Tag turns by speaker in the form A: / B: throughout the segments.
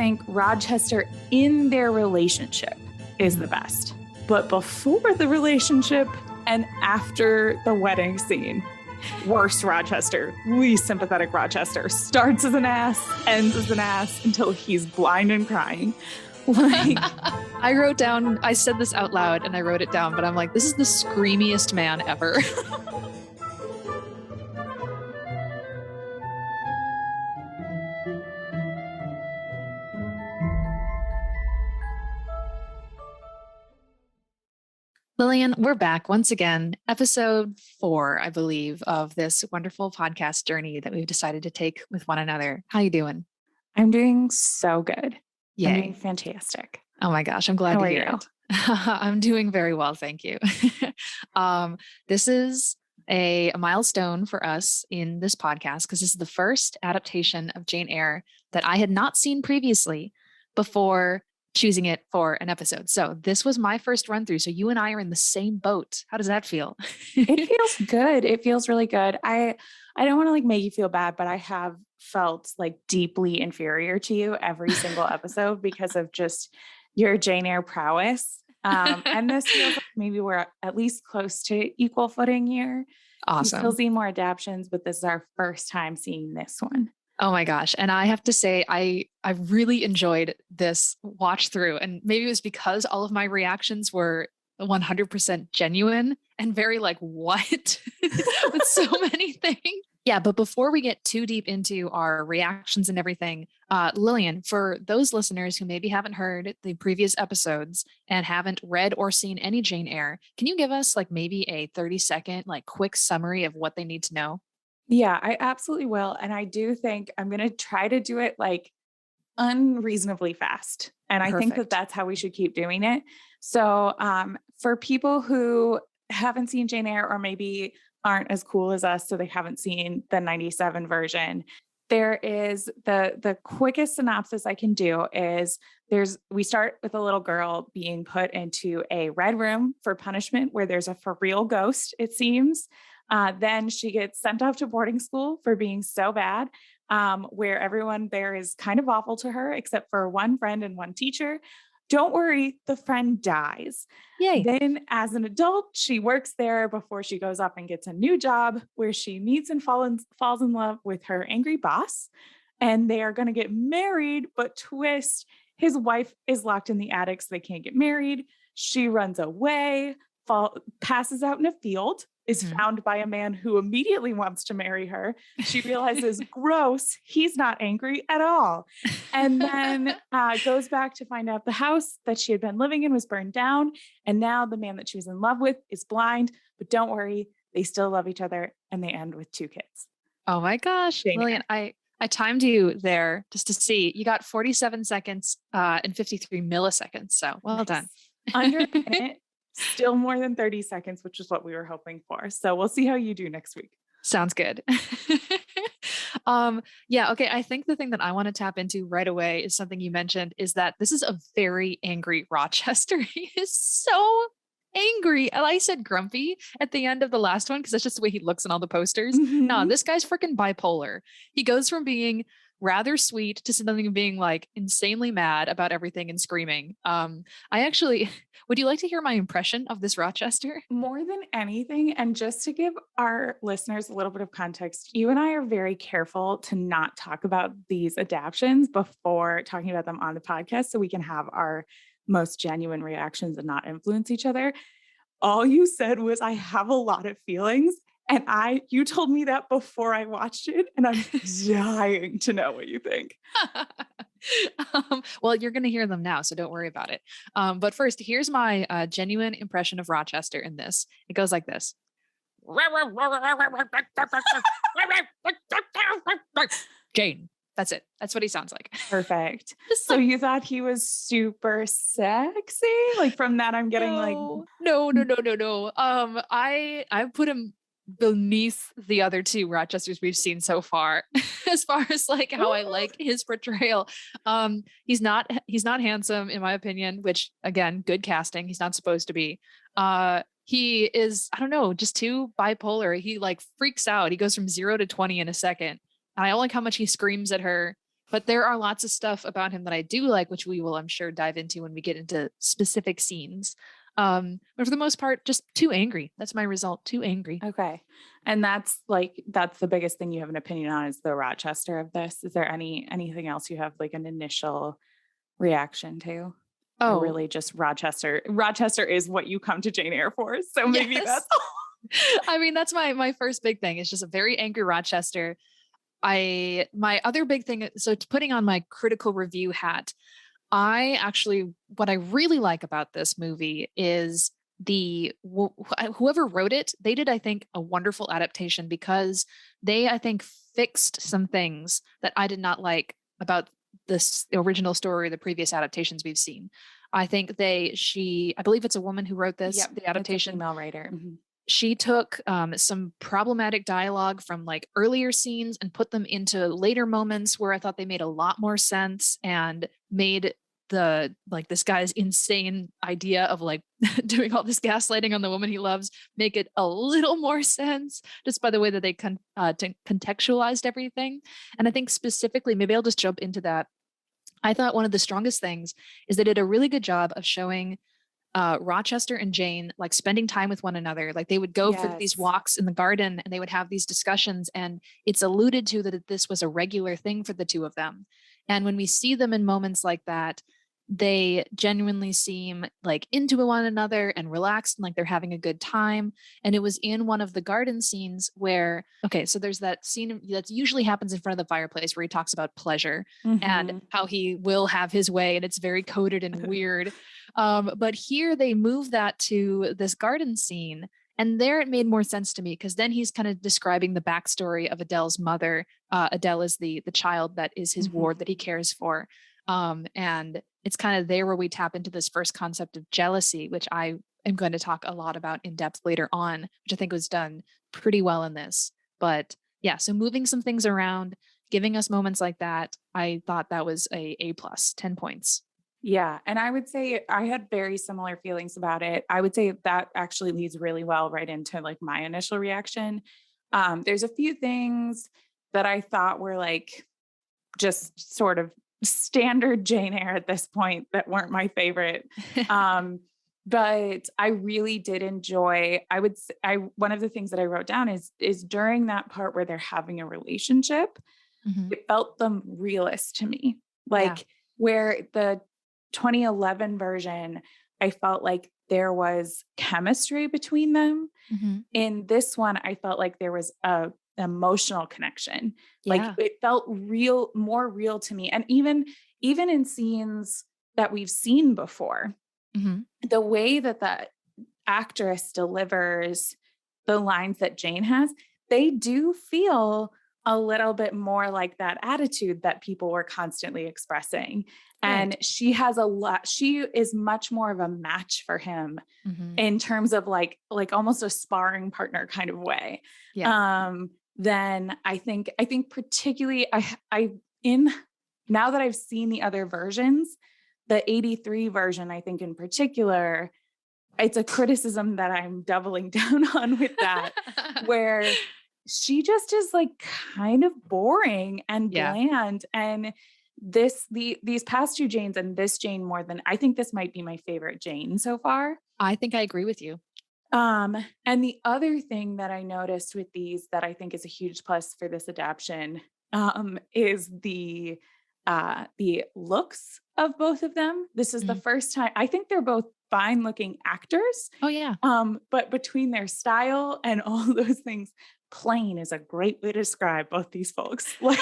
A: think Rochester in their relationship is the best. But before the relationship and after the wedding scene, worst Rochester, least sympathetic Rochester, starts as an ass, ends as an ass until he's blind and crying. Like,
B: I wrote down, I said this out loud and I wrote it down, but I'm like, this is the screamiest man ever. Lillian, we're back once again, episode 4, I believe, of this wonderful podcast journey that we've decided to take with one another. How you doing?
A: I'm doing so good.
B: Yay.
A: I'm doing fantastic.
B: Oh my gosh, I'm glad to hear it. I'm doing very well, thank you. This is a milestone for us in this podcast because this is the first adaptation of Jane Eyre that I had not seen previously before choosing it for an episode. So this was my first run through. So you and I are in the same boat. How does that feel?
A: It feels good. It feels really good. I don't want to like make you feel bad, but I have felt like deeply inferior to you every single episode because of just your Jane Eyre prowess. And this feels like maybe we're at least close to equal footing here.
B: Awesome.
A: We'll see more adaptions, but this is our first time seeing this one.
B: Oh my gosh. And I have to say, I really enjoyed this watch through. And maybe it was because all of my reactions were 100% genuine and very like, what? With so many things. Yeah. But before we get too deep into our reactions and everything, Lillian, for those listeners who maybe haven't heard the previous episodes and haven't read or seen any Jane Eyre, can you give us like maybe a 30-second, like quick summary of what they need to know?
A: Yeah, I absolutely will. And I do think I'm going to try to do it like unreasonably fast. And I think that that's how we should keep doing it. So for people who haven't seen Jane Eyre or maybe aren't as cool as us, so they haven't seen the 97 version, there is the quickest synopsis I can do is we start with a little girl being put into a red room for punishment where there's a for real ghost, it seems. Then she gets sent off to boarding school for being so bad, where everyone there is kind of awful to her, except for one friend and one teacher. Don't worry, the friend dies.
B: Yay.
A: Then as an adult, she works there before she goes off and gets a new job where she meets and falls in love with her angry boss. And they are going to get married, but twist, his wife is locked in the attic, so they can't get married. She runs away, passes out in a field, is found by a man who immediately wants to marry her. She realizes, gross, he's not angry at all. And then goes back to find out the house that she had been living in was burned down. And now the man that she was in love with is blind, but don't worry, they still love each other and they end with 2 kids.
B: Oh my gosh, Lillian, I timed you there just to see. You got 47 seconds and 53 milliseconds. So well done.
A: Under a minute. Still more than 30 seconds, which is what we were hoping for. So we'll see how you do next week.
B: Sounds good. Yeah. Okay. I think the thing that I want to tap into right away is something you mentioned is that this is a very angry Rochester. He is so angry. And I said grumpy at the end of the last one because that's just the way he looks in all the posters.
A: Mm-hmm.
B: No, this guy's freaking bipolar. He goes from being rather sweet to something being like insanely mad about everything and screaming. Would you like to hear my impression of this Rochester?
A: More than anything, and just to give our listeners a little bit of context, you and I are very careful to not talk about these adaptions before talking about them on the podcast so we can have our most genuine reactions and not influence each other. All you said was, I have a lot of feelings. And you told me that before I watched it, and I'm dying to know what you think.
B: Well, you're going to hear them now, so don't worry about it. But first, here's my genuine impression of Rochester in this. It goes like this. Jane. That's it. That's what he sounds like.
A: Perfect. So you thought he was super sexy? Like from that, I'm getting
B: No. I put him beneath the other 2 Rochesters we've seen so far, as far as like how I like his portrayal. He's not handsome in my opinion, which again, good casting. He's not supposed to be. He is, I don't know, just too bipolar. He like freaks out. He goes from 0 to 20 in a second. And I don't like how much he screams at her. But there are lots of stuff about him that I do like, which we will, I'm sure, dive into when we get into specific scenes. But for the most part, just too angry. That's my result. Too angry.
A: Okay. And that's the biggest thing you have an opinion on is the Rochester of this. Is there anything else you have like an initial reaction to? Or
B: Oh,
A: really just Rochester. Rochester is what you come to Jane Eyre for. So maybe
B: yes.
A: that's all.
B: I mean, that's my first big thing. It's just a very angry Rochester. My other big thing, so putting on my critical review hat, what I really like about this movie is whoever wrote it, they did, I think, a wonderful adaptation because they, I think, fixed some things that I did not like about this original story or the previous adaptations we've seen. I think I believe it's a woman who wrote this,
A: Yep,
B: the adaptation.
A: It's a female writer. Mm-hmm.
B: She took some problematic dialogue from like earlier scenes and put them into later moments where I thought they made a lot more sense and made this guy's insane idea of like doing all this gaslighting on the woman he loves make it a little more sense just by the way that they contextualized everything. And I think specifically, maybe I'll just jump into that. I thought one of the strongest things is they did a really good job of showing Rochester and Jane like spending time with one another. Like they would go for these walks in the garden and they would have these discussions, and it's alluded to that this was a regular thing for the two of them. And when we see them in moments like that, they genuinely seem like into one another and relaxed and like they're having a good time. And it was in one of the garden scenes where, okay, so there's that scene that usually happens in front of the fireplace where he talks about pleasure and how he will have his way, and it's very coded and weird. But here they move that to this garden scene. And there it made more sense to me because then he's kind of describing the backstory of Adele's mother. Adele is the child that is his ward that he cares for. And it's kind of there where we tap into this first concept of jealousy, which I am going to talk a lot about in depth later on, which I think was done pretty well in this. But yeah, so moving some things around, giving us moments like that, I thought that was a plus, 10 points.
A: Yeah. And I would say I had very similar feelings about it. I would say that actually leads really well right into like my initial reaction. There's a few things that I thought were like just sort of standard Jane Eyre at this point that weren't my favorite. But I really did enjoy, one of the things that I wrote down is during that part where they're having a relationship, it felt them realist to me. Like where the 2011 version, I felt like there was chemistry between them. In this one, I felt like there was a emotional connection. Like it felt real, more real to me. And even in scenes that we've seen before, the way that the actress delivers the lines that Jane has, they do feel a little bit more like that attitude that people were constantly expressing. And she is much more of a match for him in terms of like almost a sparring partner kind of way. Then I think particularly now that I've seen the other versions, the 83 version, I think in particular, it's a criticism that I'm doubling down on with that, where she just is like kind of boring and bland. And these past two Janes and this Jane more than, I think this might be my favorite Jane so far.
B: I think I agree with you.
A: And the other thing that I noticed with these that I think is a huge plus for this adaptation, is the looks of both of them. This is the first time, I think they're both fine looking actors.
B: Oh yeah.
A: But between their style and all those things, plain is a great way to describe both these folks. Like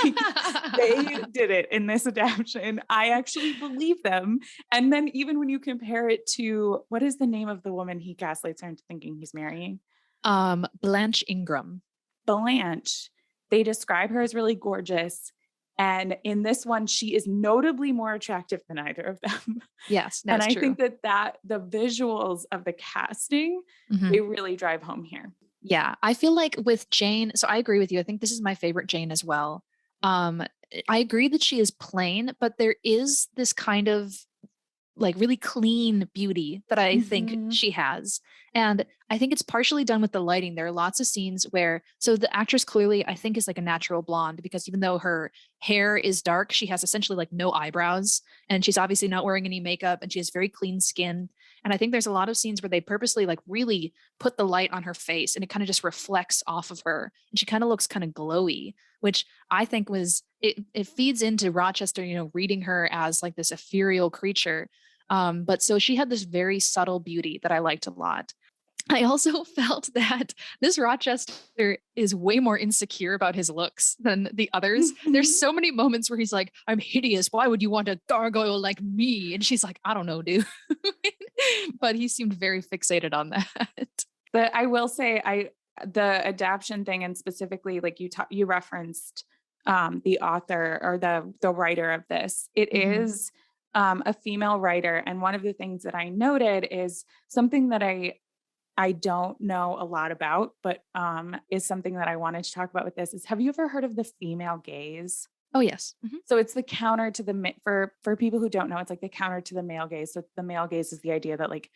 A: they did it in this adaptation. I actually believe them. And then even when you compare it to, what is the name of the woman he gaslights her into thinking he's marrying?
B: Blanche Ingram.
A: Blanche. They describe her as really gorgeous. And in this one, she is notably more attractive than either of them.
B: Yes,
A: that's
B: true.
A: And I think that the visuals of the casting, they really drive home here.
B: Yeah, I feel like with Jane, so I agree with you. I think this is my favorite Jane as well. I agree that she is plain, but there is this kind of like really clean beauty that I think she has. And I think it's partially done with the lighting. There are lots of scenes where, so the actress clearly, I think, is like a natural blonde, because even though her hair is dark, she has essentially like no eyebrows, and she's obviously not wearing any makeup, and she has very clean skin. And I think there's a lot of scenes where they purposely like really put the light on her face and it kind of just reflects off of her. And she kind of looks kind of glowy, which I think was, it feeds into Rochester, you know, reading her as like this ethereal creature. But so she had this very subtle beauty that I liked a lot. I also felt that this Rochester is way more insecure about his looks than the others. There's so many moments where he's like, I'm hideous. Why would you want a gargoyle like me? And she's like, I don't know, dude. But he seemed very fixated on that.
A: But I will say, the adaptation thing, and specifically like you referenced the author or the writer of this, it is a female writer. And one of the things that I noted is something that I don't know a lot about, but is something that I wanted to talk about with this is, have you ever heard of the female gaze?
B: Oh, yes.
A: So it's the counter to for people who don't know, it's like the counter to the male gaze. So the male gaze is the idea that like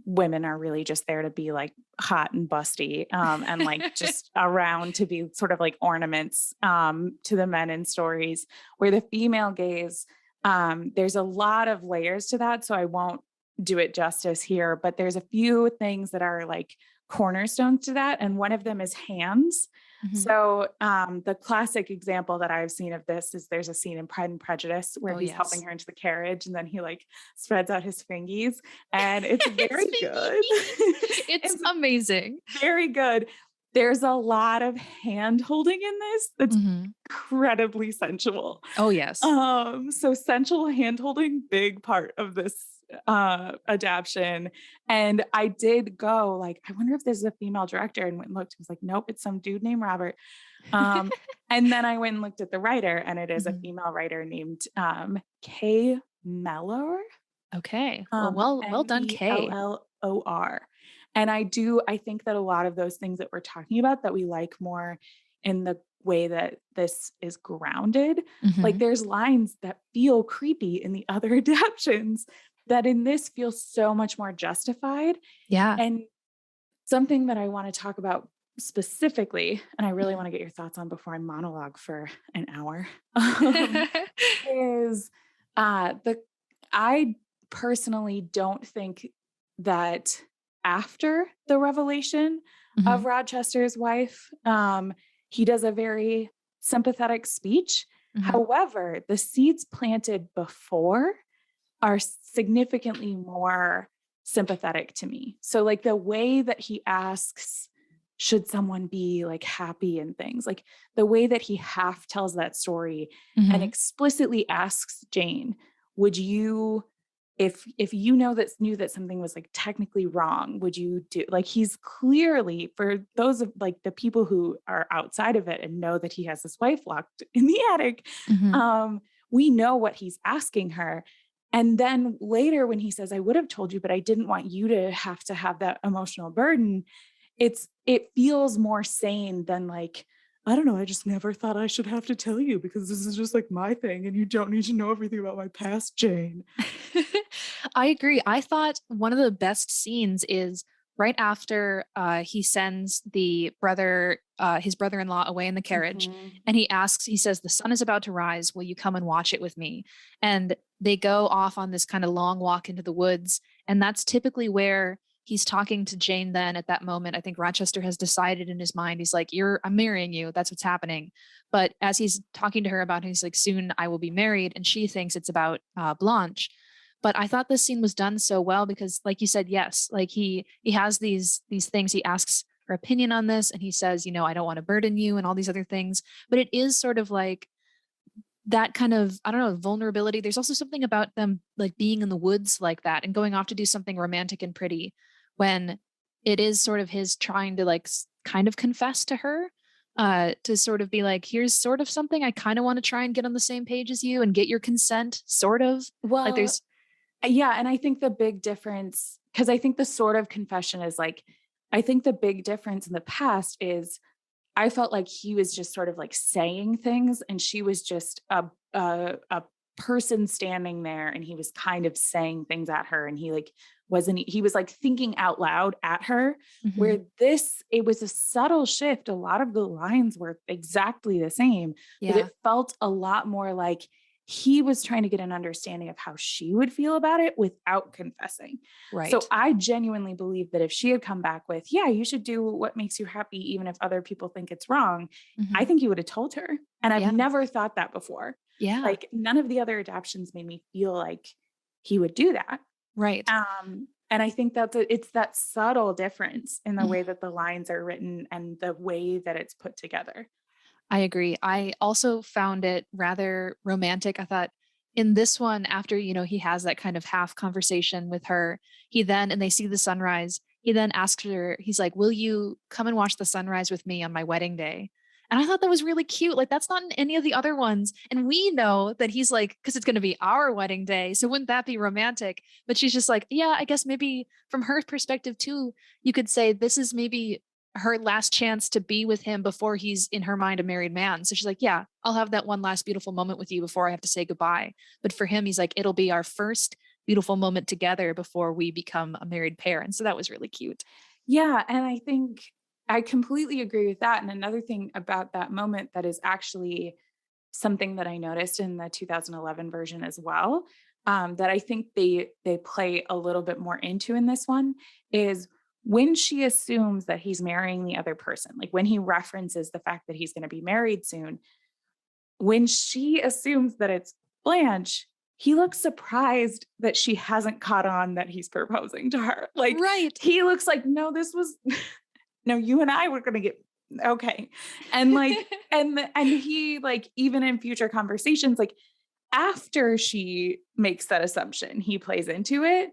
A: women are really just there to be like hot and busty, and like just around to be sort of like ornaments to the men in stories, where the female gaze, there's a lot of layers to that. So I won't do it justice here, but there's a few things that are like cornerstones to that. And one of them is hands. So the classic example that I've seen of this is, there's a scene in Pride and Prejudice where he's helping her into the carriage, and then he like spreads out his fingies, and it's very good.
B: It's amazing.
A: Very good. There's a lot of hand holding in this that's incredibly sensual.
B: Oh, yes.
A: So sensual hand holding, big part of this adaptation. And I did go like, I wonder if this is a female director, and went and looked. I was like, nope, it's some dude named Robert. And then I went and looked at the writer, and it is a female writer named Kay Mellor.
B: Okay. Well done, Kay.
A: Mellor. And I think that a lot of those things that we're talking about that we like more in the way that this is grounded, like there's lines that feel creepy in the other adaptations that in this feel so much more justified.
B: Yeah.
A: And something that I want to talk about specifically, and I really want to get your thoughts on before I monologue for an hour, is I personally don't think that after the revelation of Rochester's wife, he does a very sympathetic speech. However, the seeds planted before are significantly more sympathetic to me. So like the way that he asks, should someone be like happy and things, like the way that he half tells that story and explicitly asks Jane, would you, if you knew that something was like technically wrong, would you do, like, he's clearly, for those of like the people who are outside of it and know that he has his wife locked in the attic, we know what he's asking her. And then later when he says, I would have told you, but I didn't want you to have that emotional burden, it feels more sane than like, I don't know, I just never thought I should have to tell you because this is just like my thing and you don't need to know everything about my past, Jane.
B: I agree. I thought one of the best scenes is right after he sends his brother-in-law away in the carriage, and he says, the sun is about to rise. Will you come and watch it with me? And they go off on this kind of long walk into the woods. And that's typically where he's talking to Jane then at that moment. I think Rochester has decided in his mind, he's like, I'm marrying you. That's what's happening. But as he's talking to her about it, he's like, soon I will be married. And she thinks it's about Blanche. But I thought this scene was done so well because, like you said, yes, like he has these things. He asks her opinion on this, and he says, I don't want to burden you, and all these other things. But it is sort of like that kind of, I don't know, vulnerability. There's also something about them like being in the woods like that and going off to do something romantic and pretty, when it is sort of his trying to like kind of confess to her, to sort of be like, here's sort of something I kind of want to try and get on the same page as you and get your consent, sort of.
A: Well,
B: like there's.
A: Yeah. And I think the big difference, because I think the sort of confession is like, I think the big difference in the past is I felt like he was just sort of like saying things and she was just a person standing there and he was kind of saying things at her, and he was like thinking out loud at her, where it was a subtle shift. A lot of the lines were exactly the same, but it felt a lot more like he was trying to get an understanding of how she would feel about it without confessing.
B: Right.
A: So I genuinely believe that if she had come back with, yeah, you should do what makes you happy, even if other people think it's wrong, I think he would have told her. And I've never thought that before.
B: Yeah.
A: Like none of the other adaptions made me feel like he would do that.
B: Right.
A: And I think it's that subtle difference in the way that the lines are written and the way that it's put together.
B: I agree. I also found it rather romantic. I thought in this one, after, he has that kind of half conversation with her, and they see the sunrise. He then asks her, he's like, will you come and watch the sunrise with me on my wedding day? And I thought that was really cute. Like, that's not in any of the other ones. And we know that he's like, because it's going to be our wedding day. So wouldn't that be romantic? But she's just like, yeah, I guess maybe from her perspective too, you could say this is maybe her last chance to be with him before he's in her mind a married man. So she's like, yeah, I'll have that one last beautiful moment with you before I have to say goodbye. But for him, he's like, it'll be our first beautiful moment together before we become a married pair. And so that was really cute.
A: Yeah. And I think I completely agree with that. And another thing about that moment that is actually something that I noticed in the 2011 version as well, that I think they play a little bit more into in this one, is when she assumes that he's marrying the other person, like when he references the fact that he's going to be married soon, when she assumes that it's Blanche, he looks surprised that she hasn't caught on that he's proposing to her. Like,
B: right.
A: He looks like, no, this was, no, you and I were going to get, okay. And like, and he, like, even in future conversations, like after she makes that assumption, he plays into it.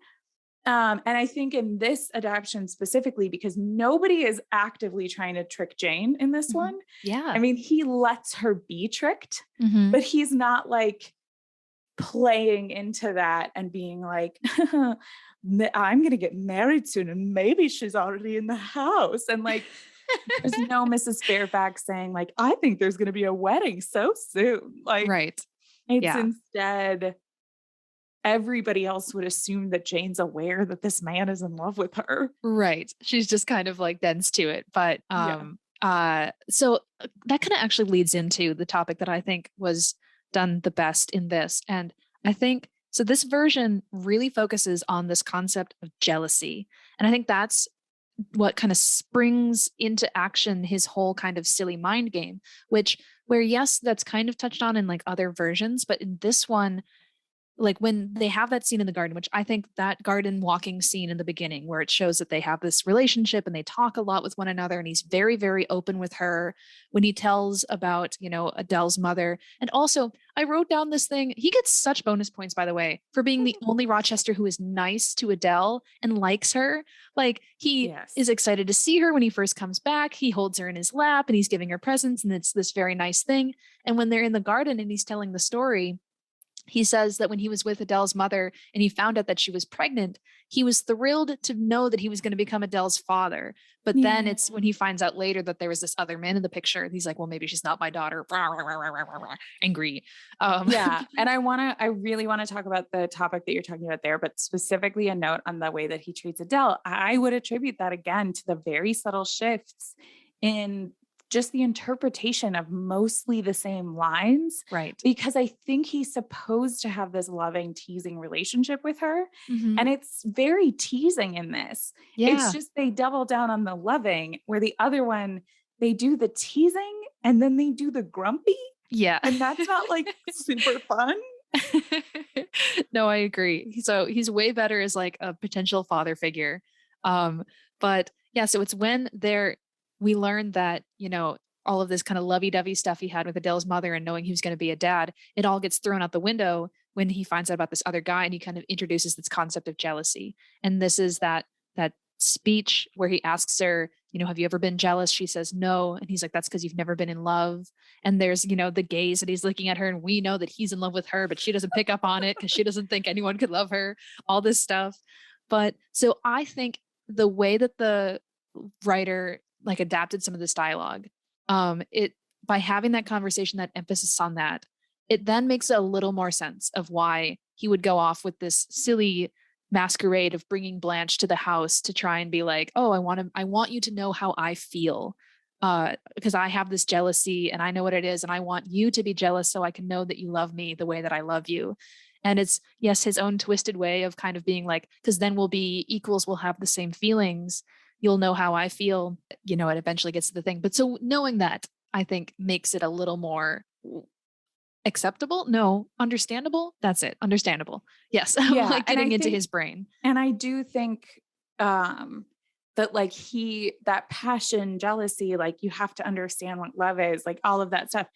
A: And I think in this adaptation specifically, because nobody is actively trying to trick Jane in this one.
B: Yeah.
A: I mean, he lets her be tricked, but he's not like playing into that and being like, I'm going to get married soon and maybe she's already in the house. And like, there's no Mrs. Fairfax saying like, I think there's going to be a wedding so soon. Like,
B: right.
A: It's instead everybody else would assume that Jane's aware that this man is in love with her.
B: Right. She's just kind of like dense to it. But so that kind of actually leads into the topic that I think was done the best in this. And I think so this version really focuses on this concept of jealousy. And I think that's what kind of springs into action his whole kind of silly mind game, where yes, that's kind of touched on in like other versions, but in this one, like when they have that scene in the garden, which I think that garden walking scene in the beginning where it shows that they have this relationship and they talk a lot with one another, and he's very, very open with her when he tells about, Adele's mother. And also I wrote down this thing. He gets such bonus points, by the way, for being the only Rochester who is nice to Adele and likes her. Like he is excited to see her when he first comes back. He holds her in his lap and he's giving her presents, and it's this very nice thing. And when they're in the garden and he's telling the story, he says that when he was with Adele's mother and he found out that she was pregnant, he was thrilled to know that he was going to become Adele's father. But then it's when he finds out later that there was this other man in the picture. He's like, well, maybe she's not my daughter. Angry.
A: Yeah. And I really want to talk about the topic that you're talking about there, but specifically a note on the way that he treats Adele. I would attribute that again to the very subtle shifts in just the interpretation of mostly the same lines.
B: Right.
A: Because I think he's supposed to have this loving, teasing relationship with her. And it's very teasing in this. Yeah. It's just they double down on the loving, where the other one, they do the teasing and then they do the grumpy.
B: Yeah.
A: And that's not like super fun.
B: No, I agree. So he's way better as like a potential father figure. But yeah, so it's when we learned that, all of this kind of lovey-dovey stuff he had with Adele's mother and knowing he was going to be a dad, it all gets thrown out the window when he finds out about this other guy, and he kind of introduces this concept of jealousy. And this is that speech where he asks her, have you ever been jealous? She says no. And he's like, that's because you've never been in love. And there's, the gaze that he's looking at her, and we know that he's in love with her, but she doesn't pick up on it because she doesn't think anyone could love her, all this stuff. But so I think the way that the writer like adapted some of this dialogue, by having that conversation, that emphasis on that, it then makes a little more sense of why he would go off with this silly masquerade of bringing Blanche to the house to try and be like, oh, I want you to know how I feel. Because I have this jealousy and I know what it is. And I want you to be jealous so I can know that you love me the way that I love you. And it's, yes, his own twisted way of kind of being like, because then we'll be equals, we'll have the same feelings. You'll know how I feel. It eventually gets to the thing. But so knowing that, I think makes it a little more acceptable. No, understandable. That's it. Understandable. Yes.
A: Yeah.
B: I'm like getting into his brain.
A: And I do think, that like that passion, jealousy, like you have to understand what love is, like all of that stuff.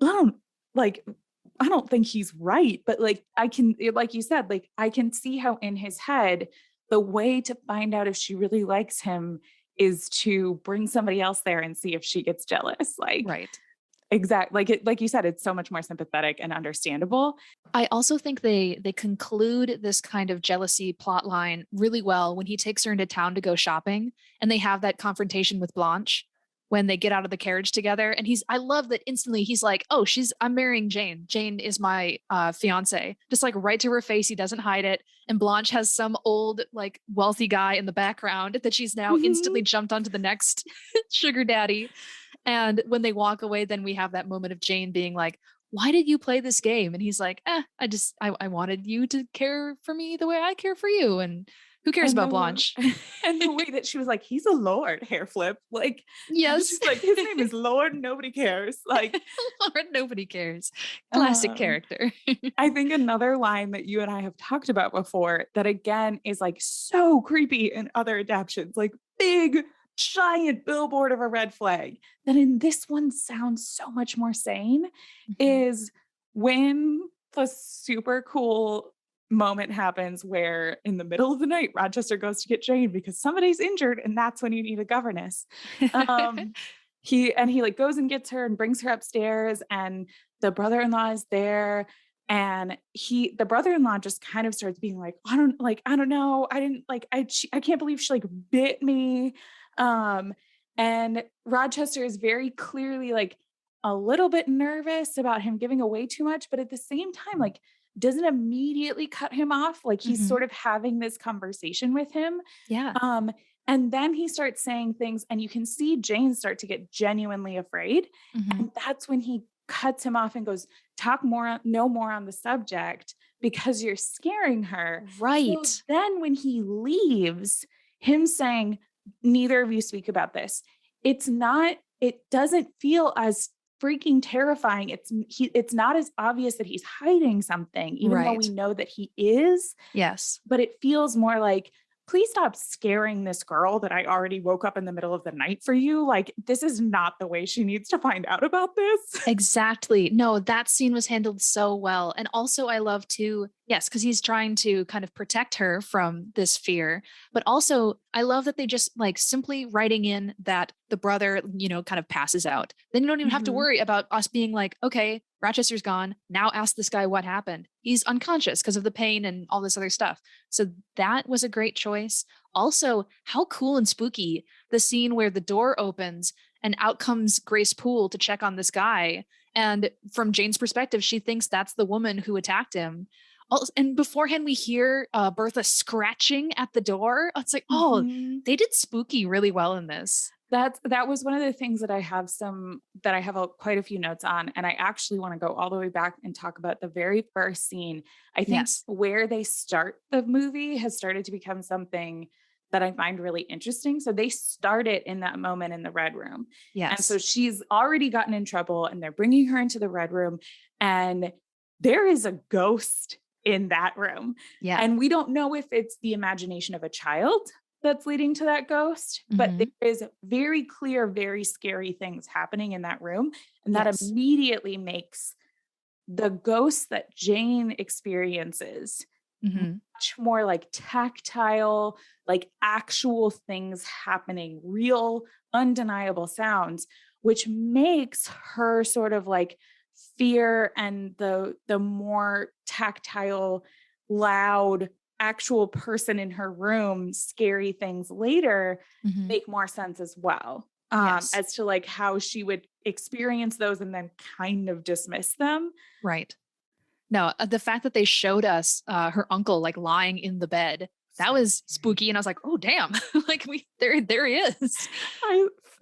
A: I don't think he's right, but like like you said, like I can see how in his head, the way to find out if she really likes him is to bring somebody else there and see if she gets jealous. Like,
B: right.
A: Exactly. Like you said, it's so much more sympathetic and understandable.
B: I also think they conclude this kind of jealousy plot line really well when he takes her into town to go shopping and they have that confrontation with Blanche when they get out of the carriage together. And I love that instantly he's like, oh, I'm marrying Jane. Jane is my fiance. Just like right to her face. He doesn't hide it. And Blanche has some old, like wealthy guy in the background that she's now instantly jumped onto the next sugar daddy. And when they walk away, then we have that moment of Jane being like, why did you play this game? And he's like, I wanted you to care for me the way I care for you. And who cares about Blanche?
A: And the way that she was like, he's a lord, hair flip. Like,
B: yes.
A: She's like, his name is Lord, nobody cares. Like,
B: Lord, nobody cares. Classic character.
A: I think another line that you and I have talked about before that again is like so creepy in other adaptions, like big, giant billboard of a red flag, that in this one sounds so much more sane, is when the super cool moment happens where in the middle of the night, Rochester goes to get Jane because somebody's injured and that's when you need a governess. He like goes and gets her and brings her upstairs and the brother-in-law is there. And the brother-in-law just kind of starts being like, I don't know. I can't believe she like bit me. And Rochester is very clearly like a little bit nervous about him giving away too much, but at the same time, like doesn't immediately cut him off. Like he's sort of having this conversation with him.
B: Yeah.
A: And then he starts saying things and you can see Jane start to get genuinely afraid. And that's when he cuts him off and goes, no more on the subject because you're scaring her.
B: Right.
A: So then when he leaves, him saying, neither of you speak about this. It doesn't feel as freaking terrifying. It's not as obvious that he's hiding something, even though we know that he is.
B: Yes.
A: But it feels more like, please stop scaring this girl that I already woke up in the middle of the night for you. Like, this is not the way she needs to find out about this.
B: Exactly. No, that scene was handled so well. And also I love to, yes, because he's trying to kind of protect her from this fear. But also I love that they just like simply writing in that the brother, kind of passes out. Then you don't even have to worry about us being like, okay, Rochester's gone. Now ask this guy what happened. He's unconscious because of the pain and all this other stuff. So that was a great choice. Also, how cool and spooky the scene where the door opens and out comes Grace Poole to check on this guy. And from Jane's perspective, she thinks that's the woman who attacked him. And beforehand, we hear Bertha scratching at the door. It's like, they did spooky really well in this.
A: That was one of the things that I have quite a few notes on. And I actually want to go all the way back and talk about the very first scene. I think where they start the movie has started to become something that I find really interesting. So they start it in that moment in the red room.
B: Yes.
A: And so she's already gotten in trouble and they're bringing her into the red room and there is a ghost in that room.
B: Yeah.
A: And we don't know if it's the imagination of a child that's leading to that ghost, but there is very clear, very scary things happening in that room. And that immediately makes the ghost that Jane experiences much more like tactile, like actual things happening, real, undeniable sounds, which makes her sort of like fear and the more tactile, loud, actual person in her room, scary things later make more sense as well. As to like how she would experience those and then kind of dismiss them.
B: Right. No, the fact that they showed us her uncle like lying in the bed, that was spooky. And I was like, oh, damn. Like there he is.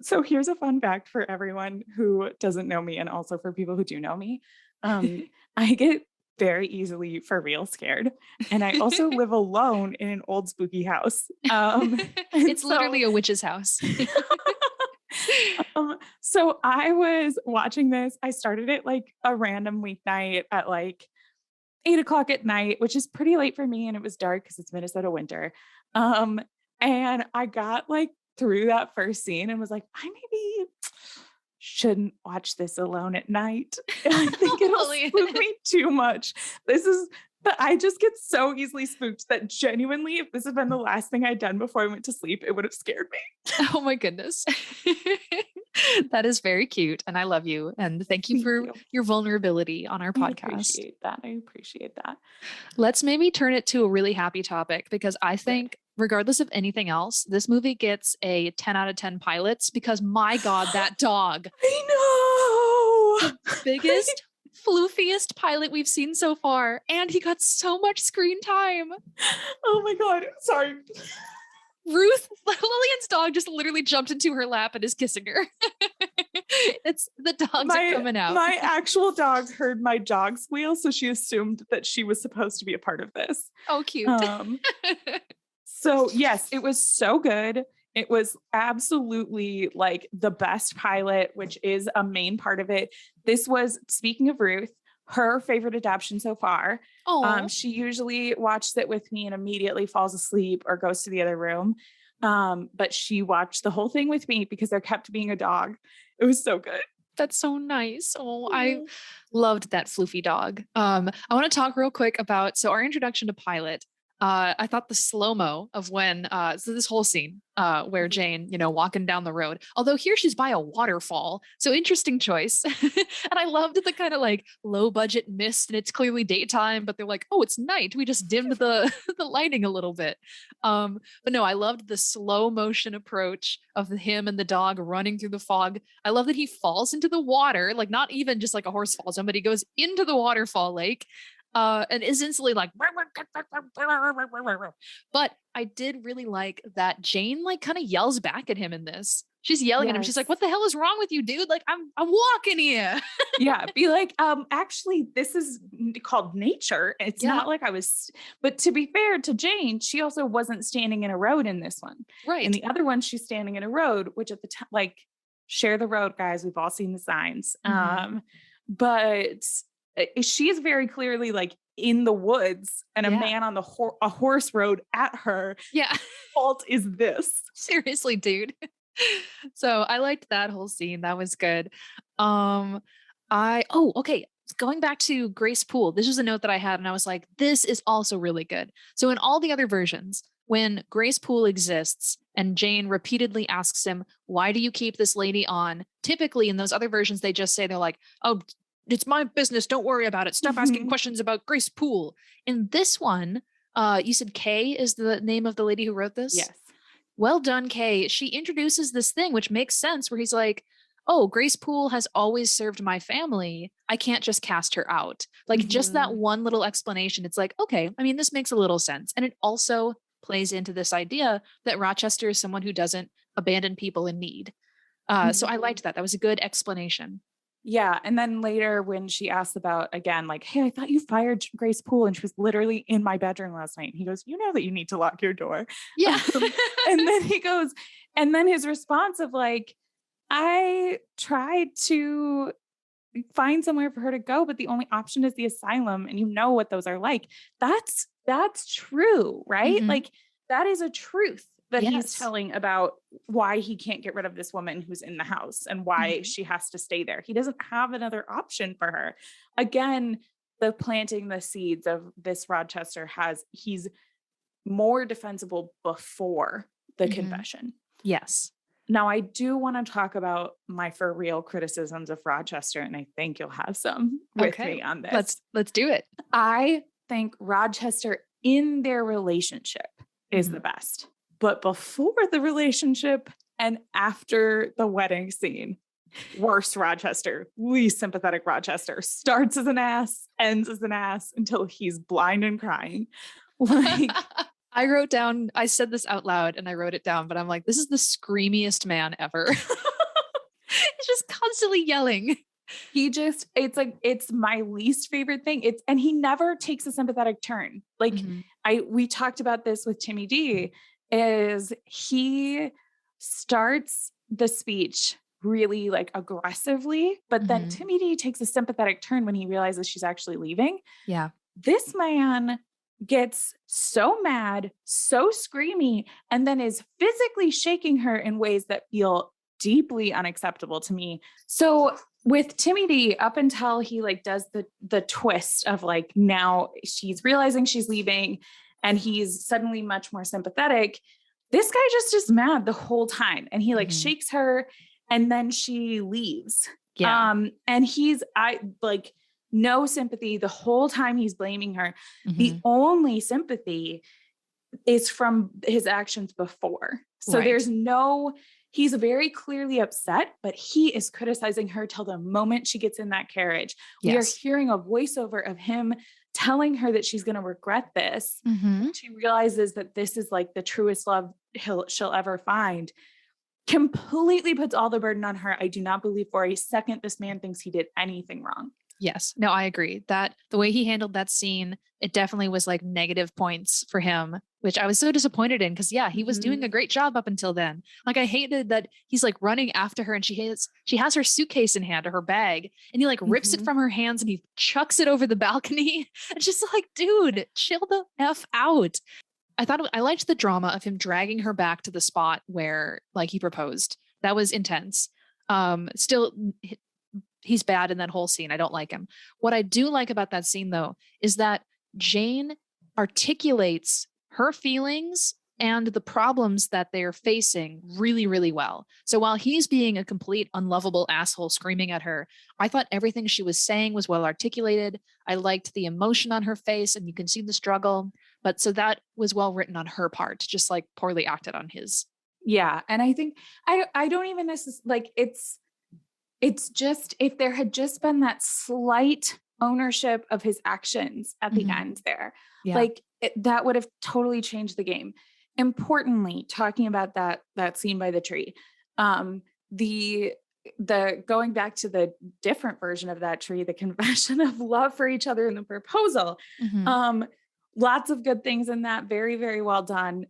A: So here's a fun fact for everyone who doesn't know me and also for people who do know me. I get very easily for real scared. And I also live alone in an old spooky house.
B: It's literally a witch's house.
A: So I was watching this. I started it like a random weeknight at like 8:00 at night, which is pretty late for me. And it was dark because it's Minnesota winter. And I got like through that first scene and was like, I maybe shouldn't watch this alone at night. I think it'll spook me too much. But I just get so easily spooked that genuinely, if this had been the last thing I'd done before I went to sleep, it would have scared me.
B: Oh my goodness. That is very cute. And I love you. And thank you for your vulnerability on our podcast.
A: I appreciate that.
B: Let's maybe turn it to a really happy topic, because I think regardless of anything else, this movie gets a 10 out of 10 pilots because my God, that dog.
A: I know.
B: The biggest, floofiest pilot we've seen so far. And he got so much screen time.
A: Oh my God. Sorry.
B: Ruth, Lillian's dog, just literally jumped into her lap and is kissing her. It's the dogs are coming out.
A: My actual dog heard my dog squeal, so she assumed that she was supposed to be a part of this.
B: Oh, cute.
A: So yes, it was so good. It was absolutely like the best pilot, which is a main part of it. This was, speaking of Ruth, her favorite adaptation so far. She usually watches it with me and immediately falls asleep or goes to the other room. But she watched the whole thing with me because there kept being a dog. It was so good.
B: That's so nice. Oh, I loved that floofy dog. I want to talk real quick about, so our introduction to pilot. I thought the slow-mo of when, so this whole scene where Jane, walking down the road, although here she's by a waterfall. So interesting choice. And I loved the kind of like low budget mist, and it's clearly daytime, but they're like, oh, it's night. We just dimmed the lighting a little bit. But no, I loved the slow motion approach of him and the dog running through the fog. I love that he falls into the water, like not even just like a horse falls in, but he goes into the waterfall lake. And is instantly like, but I did really like that Jane like kind of yells back at him in this. She's yelling at him. She's like, what the hell is wrong with you, dude? Like, I'm walking here.
A: Yeah. Be like, actually, this is called nature. It's not like I was, but to be fair to Jane, she also wasn't standing in a road in this one.
B: Right.
A: In the other one, she's standing in a road, which at the time, like, share the road, guys. We've all seen the signs. But she is very clearly like in the woods and a man on a horse rode at her.
B: Yeah.
A: Fault is this.
B: Seriously, dude. So I liked that whole scene. That was good. Okay. Going back to Grace Poole, this was a note that I had and I was like, this is also really good. So in all the other versions, when Grace Poole exists and Jane repeatedly asks him, why do you keep this lady on? Typically in those other versions, they just say, they're like, oh, it's my business. Don't worry about it. Stop asking questions about Grace Poole. In this one, you said Kay is the name of the lady who wrote this?
A: Yes.
B: Well done, Kay. She introduces this thing, which makes sense, where he's like, oh, Grace Poole has always served my family. I can't just cast her out. Like just that one little explanation. It's like, okay, I mean, this makes a little sense. And it also plays into this idea that Rochester is someone who doesn't abandon people in need. So I liked that. That was a good explanation.
A: Yeah. And then later when she asked about, again, like, hey, I thought you fired Grace Poole and she was literally in my bedroom last night. And he goes, you know that you need to lock your door.
B: Yeah.
A: And then he goes, and then his response of like, I tried to find somewhere for her to go, but the only option is the asylum. And you know what those are like. That's true, right? Like that is a truth that he's telling about why he can't get rid of this woman who's in the house and why she has to stay there. He doesn't have another option for her. Again, the planting the seeds of this Rochester he's more defensible before the confession.
B: Yes.
A: Now I do want to talk about my for real criticisms of Rochester, and I think you'll have some with me on this.
B: Let's do it.
A: I think Rochester in their relationship is the best. But before the relationship and after the wedding scene, worst Rochester, least sympathetic Rochester, starts as an ass, ends as an ass until he's blind and crying. Like,
B: I said this out loud and I wrote it down, but I'm like, this is the screamiest man ever. He's just constantly yelling.
A: It's my least favorite thing. And he never takes a sympathetic turn. Like we talked about this with Timmy D, is he starts the speech really like aggressively, but then Timmy D takes a sympathetic turn when he realizes she's actually leaving.
B: Yeah.
A: This man gets so mad, so screamy, and then is physically shaking her in ways that feel deeply unacceptable to me. So with Timmy D, up until he like does the twist of like, now she's realizing she's leaving and he's suddenly much more sympathetic, this guy just is mad the whole time. And he like shakes her and then she leaves.
B: Yeah.
A: And no sympathy the whole time he's blaming her. The only sympathy is from his actions before. So he's very clearly upset, but he is criticizing her till the moment she gets in that carriage. Yes. We are hearing a voiceover of him telling her that she's going to regret this. She realizes that this is like the truest love she'll ever find. Completely puts all the burden on her. I do not believe for a second this man thinks he did anything wrong.
B: Yes. No, I agree that the way he handled that scene, it definitely was like negative points for him, which I was so disappointed in because he was doing a great job up until then. Like I hated that he's like running after her and she has her suitcase in hand or her bag and he like rips it from her hands and he chucks it over the balcony. It's just like, dude, chill the F out. I liked the drama of him dragging her back to the spot where like he proposed. That was intense. Still, he's bad in that whole scene. I don't like him. What I do like about that scene though, is that Jane articulates her feelings and the problems that they're facing really, really well. So while he's being a complete unlovable asshole screaming at her, I thought everything she was saying was well articulated. I liked the emotion on her face and you can see the struggle. But so that was well written on her part, just like poorly acted on his.
A: Yeah. And I think I don't even necessarily like it's just, if there had just been that slight ownership of his actions at the end there, that would have totally changed the game. Importantly, talking about that scene by the tree, the going back to the different version of that tree, the confession of love for each other and the proposal, lots of good things in that. Very, very well done.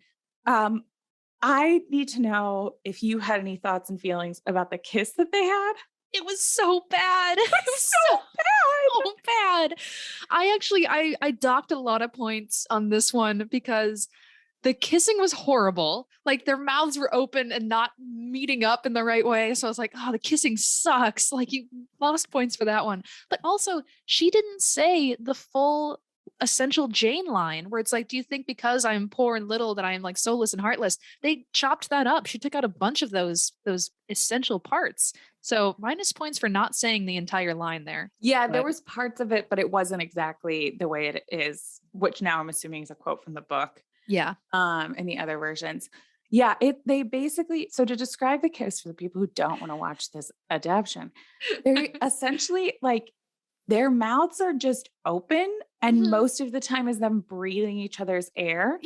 A: I need to know if you had any thoughts and feelings about the kiss that they had.
B: It was so bad. It was so bad. I docked a lot of points on this one because the kissing was horrible. Like their mouths were open and not meeting up in the right way. So I was like, oh, the kissing sucks. Like you lost points for that one. But also she didn't say the full essential Jane line where it's like, do you think because I'm poor and little that I am like soulless and heartless? They chopped that up. She took out a bunch of those essential parts. So minus points for not saying the entire line there.
A: Yeah, there was parts of it, but it wasn't exactly the way it is, which now I'm assuming is a quote from the book.
B: Yeah.
A: In the other versions. Yeah, they basically, so to describe the kiss for the people who don't want to watch this adaptation, they're essentially like their mouths are just open and most of the time is them breathing each other's air.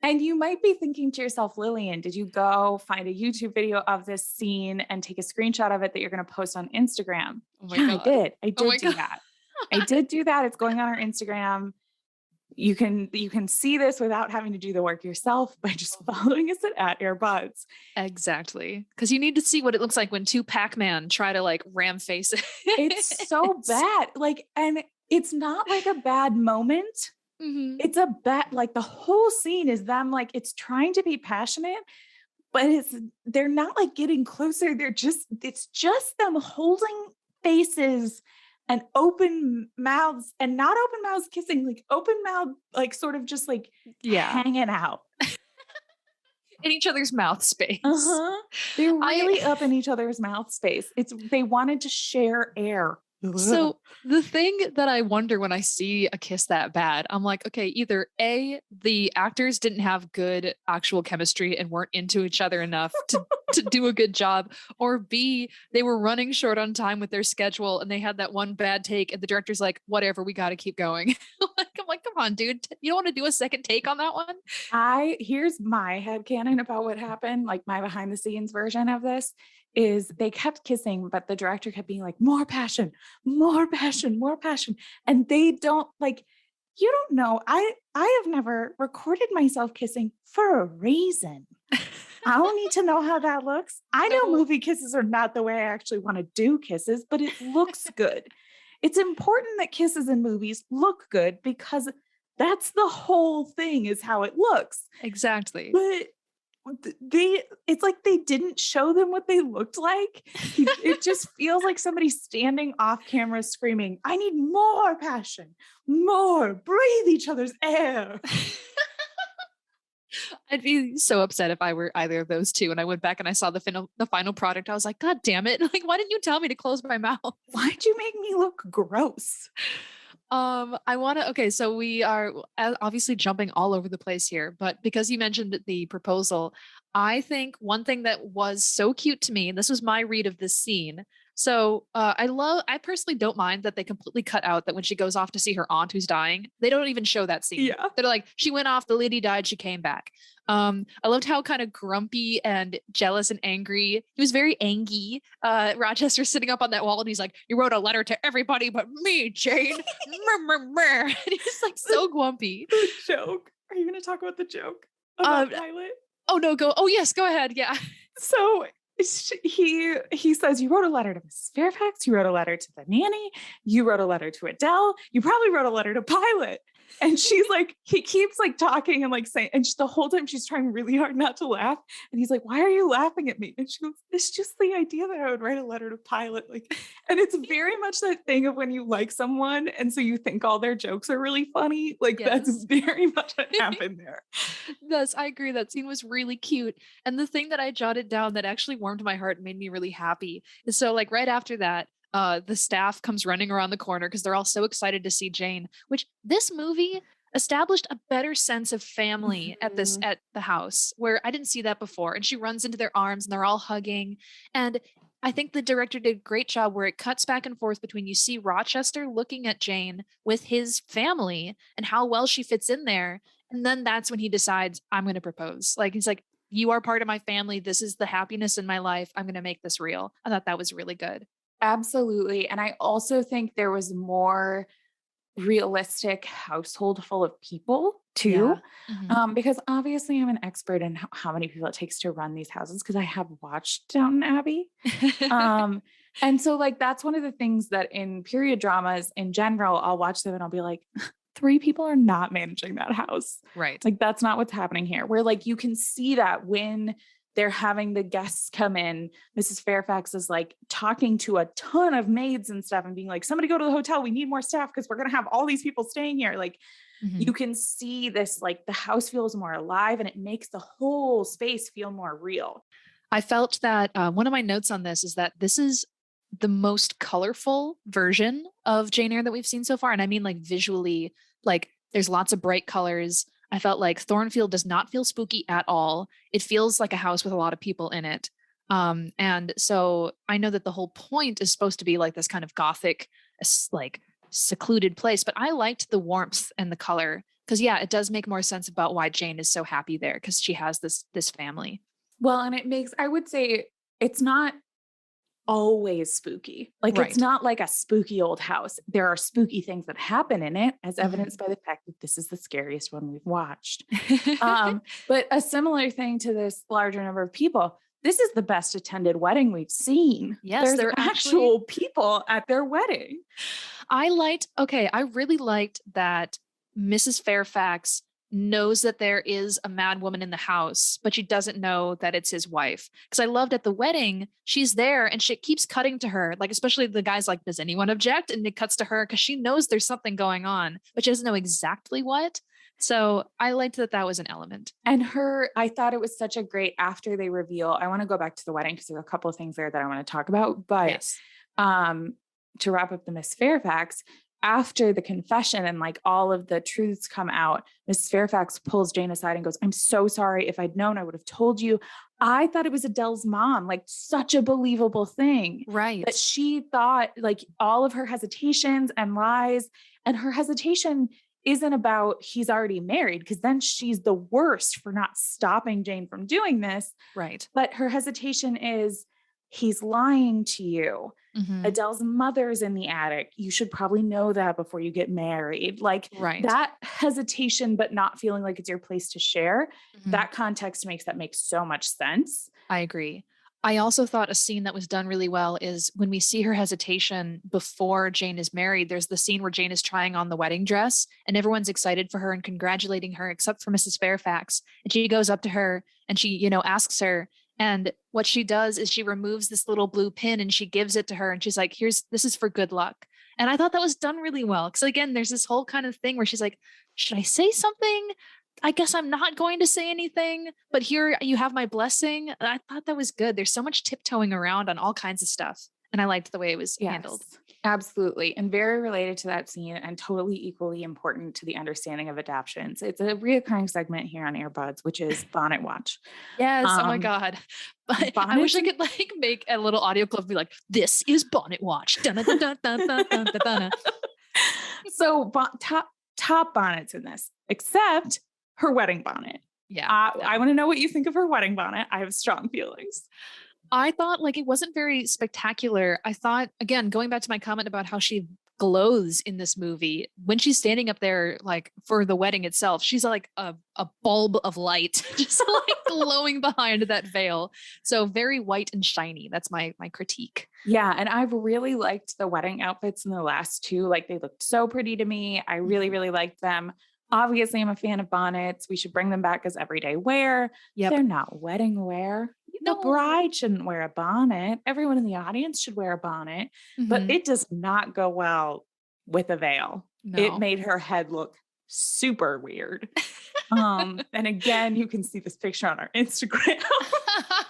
A: And you might be thinking to yourself, Lillian, did you go find a YouTube video of this scene and take a screenshot of it that you're going to post on Instagram?
B: Oh my God.
A: I did. I did do that. I did do that. It's going on our Instagram. You can see this without having to do the work yourself by just following us at Earbuds.
B: Exactly. Because you need to see what it looks like when two Pac-Man try to like ram face it.
A: It's so bad. Like, and it's not like a bad moment. It's a bad, like the whole scene is them, like it's trying to be passionate, but they're not like getting closer. It's just them holding faces and open mouths and not open mouths kissing, like open mouth, like sort of just like hanging out.
B: In each other's mouth space.
A: They're really up in each other's mouth space. They wanted to share air.
B: So the thing that I wonder when I see a kiss that bad, I'm like, okay, either A, the actors didn't have good actual chemistry and weren't into each other enough to do a good job, or B, they were running short on time with their schedule and they had that one bad take and the director's like, whatever, we got to keep going. I'm like, come on, dude. You don't want to do a second take on that one?
A: Here's my headcanon about what happened, like my behind the scenes version of this is they kept kissing, but the director kept being like, more passion, more passion, more passion. And they don't like, you don't know. I have never recorded myself kissing for a reason. I don't need to know how that looks. I know movie kisses are not the way I actually want to do kisses, but it looks good. It's important that kisses in movies look good because that's the whole thing is how it looks.
B: Exactly.
A: But it's like they didn't show them what they looked like. It just feels like somebody standing off camera screaming, I need more passion, more, breathe each other's air.
B: I'd be so upset if I were either of those two and I went back and I saw the final product. I was like, God damn it. Like, why didn't you tell me to close my mouth?
A: Why'd you make me look gross?
B: Okay, so we are obviously jumping all over the place here, but because you mentioned the proposal, I think one thing that was so cute to me, and this was my read of this scene. So I personally don't mind that they completely cut out that when she goes off to see her aunt who's dying, they don't even show that scene.
A: Yeah.
B: They're like, she went off, the lady died, she came back. I loved how kind of grumpy and jealous and angry. He was very angry. Rochester sitting up on that wall and he's like, you wrote a letter to everybody but me, Jane. And he's like so grumpy.
A: The joke. Are you going to talk about the joke about Pilot?
B: Oh no, go. Oh yes, go ahead. Yeah.
A: So he says, you wrote a letter to Mrs. Fairfax, you wrote a letter to the nanny, you wrote a letter to Adele, you probably wrote a letter to Pilot. And she's like, he keeps like talking and like saying, and the whole time she's trying really hard not to laugh. And he's like, why are you laughing at me? And she goes, it's just the idea that I would write a letter to Pilot. Like, and it's very much that thing of when you like someone and so you think all their jokes are really funny. Like that's very much what happened there.
B: Yes, I agree. That scene was really cute. And the thing that I jotted down that actually warmed my heart and made me really happy is so like right after that, the staff comes running around the corner because they're all so excited to see Jane, which this movie established a better sense of family at the house where I didn't see that before. And she runs into their arms and they're all hugging. And I think the director did a great job where it cuts back and forth between you see Rochester looking at Jane with his family and how well she fits in there. And then that's when he decides, I'm going to propose. Like, he's like, you are part of my family. This is the happiness in my life. I'm going to make this real. I thought that was really good.
A: Absolutely. And I also think there was more realistic household full of people too.
B: Yeah. Mm-hmm.
A: Because obviously I'm an expert in how many people it takes to run these houses because I have watched Downton Abbey. And so like, that's one of the things that in period dramas in general, I'll watch them and I'll be like, 3 people are not managing that house.
B: Right.
A: Like that's not what's happening here. Where like, you can see that when they're having the guests come in, Mrs. Fairfax is like talking to a ton of maids and stuff and being like, somebody go to the hotel. We need more staff because we're going to have all these people staying here. Like you can see this, like the house feels more alive and it makes the whole space feel more real.
B: I felt that one of my notes on this is that this is the most colorful version of Jane Eyre that we've seen so far. And I mean like visually, like there's lots of bright colors. I felt like Thornfield does not feel spooky at all. It feels like a house with a lot of people in it. And so I know that the whole point is supposed to be like this kind of gothic, like secluded place, but I liked the warmth and the color because yeah, it does make more sense about why Jane is so happy there because she has this family.
A: Well, and it makes, I would say it's not always spooky. Like
B: Right.
A: it's not like a spooky old house. There are spooky things that happen in it, as evidenced by the fact that this is the scariest one we've watched. But a similar thing to this larger number of people, this is the best attended wedding we've seen.
B: Yes,
A: there's actual people at their wedding.
B: I really liked that Mrs. Fairfax knows that there is a mad woman in the house, but she doesn't know that it's his wife. Because I loved at the wedding, she's there and she keeps cutting to her, like especially the guy's like, does anyone object? And it cuts to her because she knows there's something going on, but she doesn't know exactly what. So I liked that was an element.
A: And I thought it was such a great after they reveal. I want to go back to the wedding because there's a couple of things there that I want to talk about, but
B: yes.
A: to wrap up the Miss Fairfax, after the confession and like all of the truths come out, Miss Fairfax pulls Jane aside and goes, I'm so sorry. If I'd known, I would have told you. I thought it was Adele's mom, like such a believable thing.
B: Right.
A: That she thought like all of her hesitations and lies, and her hesitation isn't about he's already married, because then she's the worst for not stopping Jane from doing this.
B: Right.
A: But her hesitation is he's lying to you.
B: Mm-hmm.
A: Adele's mother's in the attic. You should probably know that before you get married. Like that hesitation, but not feeling like it's your place to share. Mm-hmm. That context makes that make so much sense.
B: I agree. I also thought a scene that was done really well is when we see her hesitation before Jane is married. There's the scene where Jane is trying on the wedding dress and everyone's excited for her and congratulating her, except for Mrs. Fairfax. And she goes up to her and she, you know, asks her. And what she does is she removes this little blue pin and she gives it to her. And she's like, this is for good luck. And I thought that was done really well. Because again, there's this whole kind of thing where she's like, should I say something? I guess I'm not going to say anything, but here you have my blessing. I thought that was good. There's so much tiptoeing around on all kinds of stuff. And I liked the way it was handled.
A: Absolutely. And very related to that scene and totally equally important to the understanding of adaptions. It's a reoccurring segment here on Earbuds, which is Bonnet Watch.
B: Yes. Oh my God. But I wish I could like make a little audio clip be like, this is Bonnet Watch.
A: So top bonnets in this, except her wedding bonnet.
B: Yeah.
A: I want to know what you think of her wedding bonnet. I have strong feelings.
B: I thought like it wasn't very spectacular. I thought, again, going back to my comment about how she glows in this movie, when she's standing up there, like for the wedding itself, she's like a bulb of light, just like glowing behind that veil. So very white and shiny. That's my critique.
A: Yeah. And I've really liked the wedding outfits in the last two. Like they looked so pretty to me. I really, really liked them. Obviously, I'm a fan of bonnets. We should bring them back as everyday wear. Yep. They're not wedding wear. No. The bride shouldn't wear a bonnet. Everyone in the audience should wear a bonnet, but it does not go well with a veil. No. It made her head look super weird. And again, you can see this picture on our Instagram.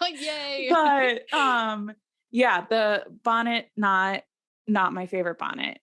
B: Yay.
A: But yeah, the bonnet, not my favorite bonnet.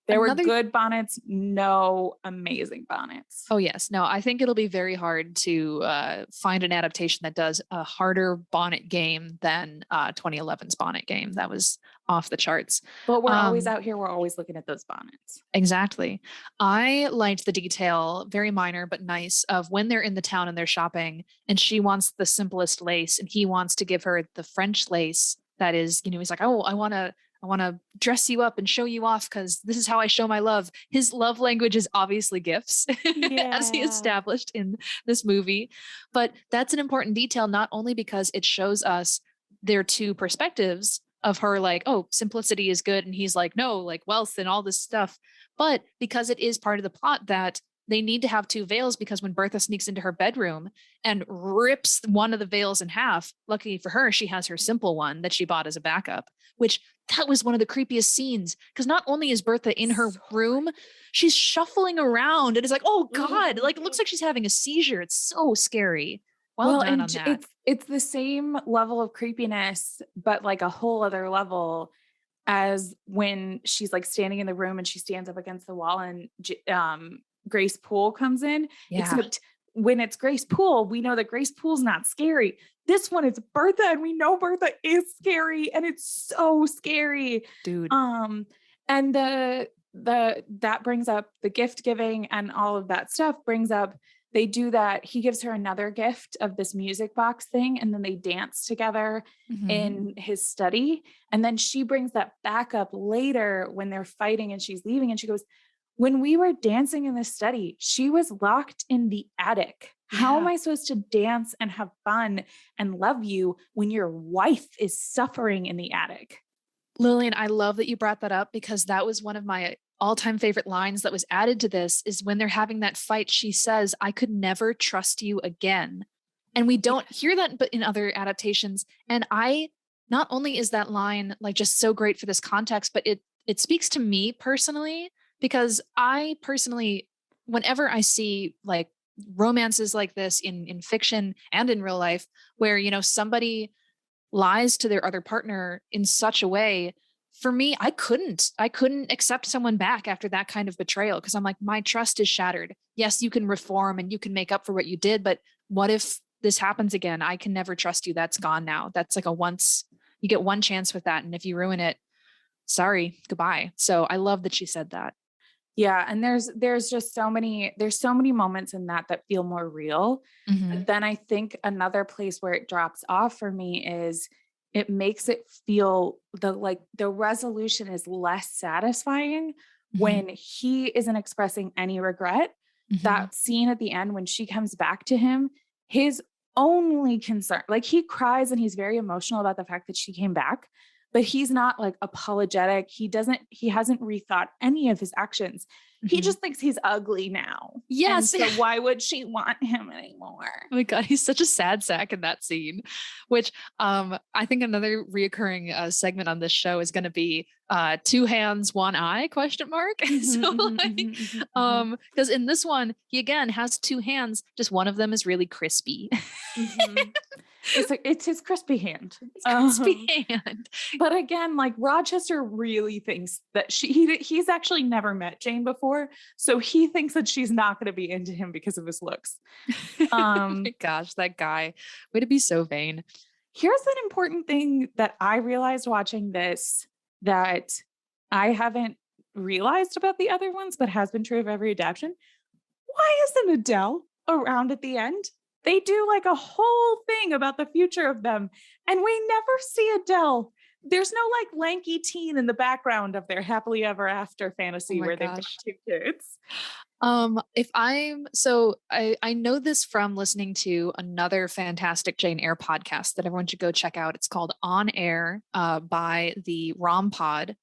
A: There were good bonnets, no amazing bonnets.
B: Oh, yes. No, I think it'll be very hard to find an adaptation that does a harder bonnet game than 2011's bonnet game. That was off the charts.
A: But we're always out here. We're always looking at those bonnets.
B: Exactly. I liked the detail, very minor, but nice, of when they're in the town and they're shopping and she wants the simplest lace and he wants to give her the French lace that is, you know, he's like, oh, I want to dress you up and show you off because this is how I show my love. His love language is obviously gifts, as he established in this movie. But that's an important detail, not only because it shows us their two perspectives of her like, oh, simplicity is good. And he's like, no, like wealth and all this stuff. But because it is part of the plot that they need to have two veils, because when Bertha sneaks into her bedroom and rips one of the veils in half, luckily for her, she has her simple one that she bought as a backup, which that was one of the creepiest scenes. Because not only is Bertha in her room, she's shuffling around and it's like, oh God, like it looks like she's having a seizure. It's so scary. Well done on that.
A: It's the same level of creepiness, but like a whole other level as when she's like standing in the room and she stands up against the wall and Grace Poole comes in. Yeah. Except when it's Grace Poole, we know that Grace Poole's not scary. This one is Bertha, and we know Bertha is scary, and it's so scary,
B: dude.
A: And that brings up the gift giving and all of that stuff brings up. They do that. He gives her another gift of this music box thing, and then they dance together in his study. And then she brings that back up later when they're fighting and she's leaving, and she goes, when we were dancing in the study, she was locked in the attic. How am I supposed to dance and have fun and love you when your wife is suffering in the attic?
B: Lillian, I love that you brought that up, because that was one of my all-time favorite lines that was added to this. Is when they're having that fight, she says, I could never trust you again. And we don't hear that but in other adaptations. And not only is that line like just so great for this context, but it speaks to me personally. Because I personally, whenever I see like romances like this in fiction and in real life, where, you know, somebody lies to their other partner in such a way for me, I couldn't accept someone back after that kind of betrayal. Cause I'm like, my trust is shattered. Yes, you can reform and you can make up for what you did, but what if this happens again? I can never trust you. That's gone now. That's like you get one chance with that. And if you ruin it, sorry, goodbye. So I love that she said that.
A: Yeah. And there's just there's so many moments in that feel more real.
B: Mm-hmm.
A: But then I think another place where it drops off for me is it makes it feel the resolution is less satisfying when he isn't expressing any regret. That scene at the end when she comes back to him, his only concern, like he cries and he's very emotional about the fact that she came back, but he's not like apologetic. He hasn't rethought any of his actions. He just thinks he's ugly now.
B: Yes.
A: And so why would she want him anymore?
B: Oh my God, he's such a sad sack in that scene, which I think another reoccurring segment on this show is going to be 2 hands, 1 eye, question mark. Because in this one, he again has 2 hands, just one of them is really crispy.
A: It's his crispy hand.
B: It's crispy hand.
A: But again, like Rochester really thinks that he's actually never met Jane before. So he thinks that she's not going to be into him because of his looks.
B: Oh my gosh, that guy. Way to be so vain.
A: Here's an important thing that I realized watching this that I haven't realized about the other ones, but has been true of every adaptation. Why isn't Adele around at the end? They do like a whole thing about the future of them, and we never see Adele. There's no like lanky teen in the background of their happily ever after fantasy where they've got 2 kids.
B: I know this from listening to another fantastic Jane Eyre podcast that everyone should go check out. It's called On Air by the Rom Pod.